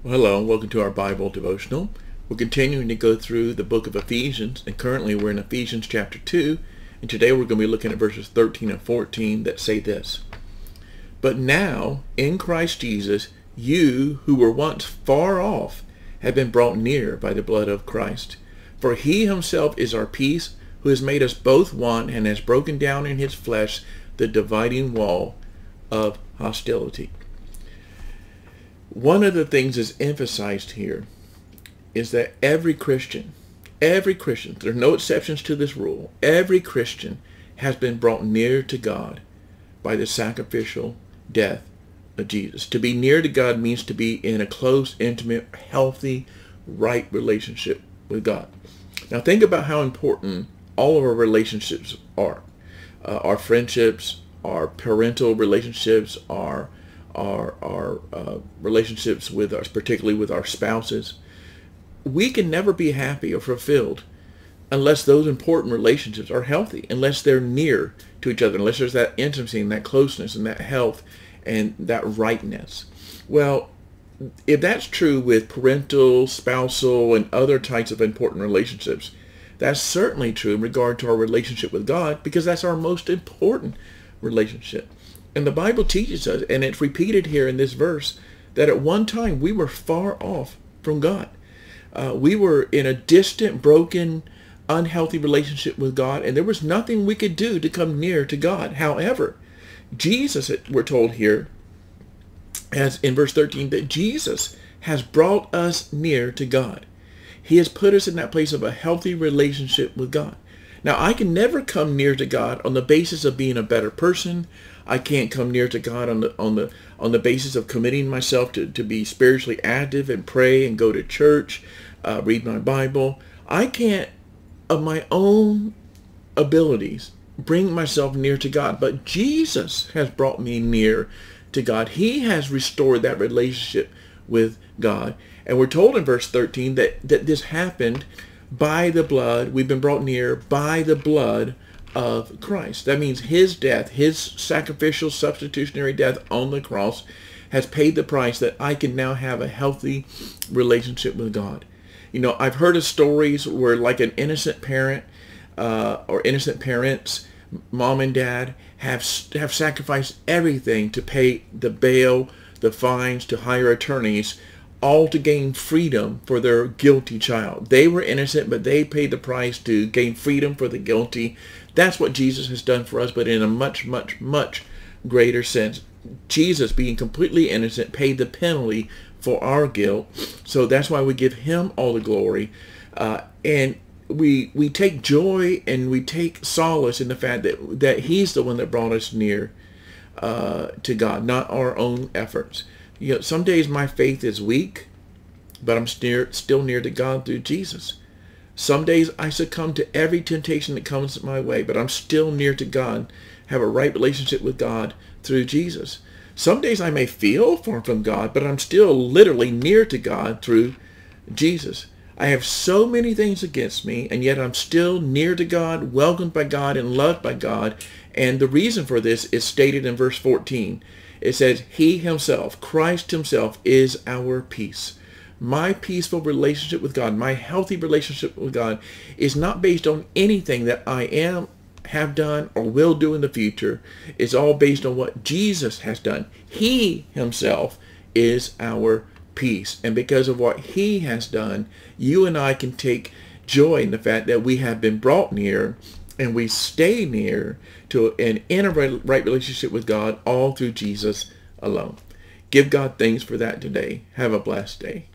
Well, hello and welcome to our Bible devotional. We're continuing to go through the book of Ephesians, and currently we're in Ephesians chapter 2, and today we're going to be looking at verses 13 and 14 that say this. But now, in Christ Jesus, you who were once far off have been brought near by the blood of Christ. For he himself is our peace, who has made us both one and has broken down in his flesh the dividing wall of hostility. One of the things that's emphasized here is that every Christian, there are no exceptions to this rule, every Christian has been brought near to God by the sacrificial death of Jesus. To be near to God means to be in a close, intimate, healthy, right relationship with God. Now think about how important all of our relationships are. Our friendships, our parental relationships, our relationships with us, particularly with our spouses. We can never be happy or fulfilled unless those important relationships are healthy, unless they're near to each other, unless there's that intimacy and that closeness and that health and that rightness. Well, if that's true with parental, spousal, and other types of important relationships, that's certainly true in regard to our relationship with God, because that's our most important relationship. And the Bible teaches us, and it's repeated here in this verse, that at one time we were far off from God. We were in a distant, broken, unhealthy relationship with God, and there was nothing we could do to come near to God. However, Jesus, we're told here, as in verse 13, that Jesus has brought us near to God. He has put us in that place of a healthy relationship with God. Now, I can never come near to God on the basis of being a better person. I can't come near to God on the basis of committing myself to be spiritually active and pray and go to church, read my Bible. I can't, of my own abilities, bring myself near to God. But Jesus has brought me near to God. He has restored that relationship with God. And we're told in verse 13 that this happened by the blood. We've been brought near by the blood of Christ. That means his death, his sacrificial substitutionary death on the cross has paid the price that I can now have a healthy relationship with God. You know, I've heard of stories where like an innocent parent or innocent parents, mom and dad, have sacrificed everything to pay the bail, the fines, to hire attorneys, all to gain freedom for their guilty child. They were innocent, but they paid the price to gain freedom for the guilty. That's what Jesus has done for us, but in a much, much, much greater sense. Jesus, being completely innocent, paid the penalty for our guilt. So that's why we give him all the glory. And we take joy and we take solace in the fact that he's the one that brought us near to God, not our own efforts. You know, some days my faith is weak, but I'm still near to God through Jesus. Some days I succumb to every temptation that comes my way, but I'm still near to God, have a right relationship with God through Jesus. Some days I may feel far from God, but I'm still literally near to God through Jesus. I have so many things against me, and yet I'm still near to God, welcomed by God, and loved by God. And the reason for this is stated in verse 14. It says, he himself, Christ himself, is our peace. My peaceful relationship with God, my healthy relationship with God, is not based on anything that I have done, or will do in the future. It's all based on what Jesus has done. He himself is our peace. And because of what he has done, you and I can take joy in the fact that we have been brought near, and we stay near to and in a right relationship with God, all through Jesus alone. Give God thanks for that today. Have a blessed day.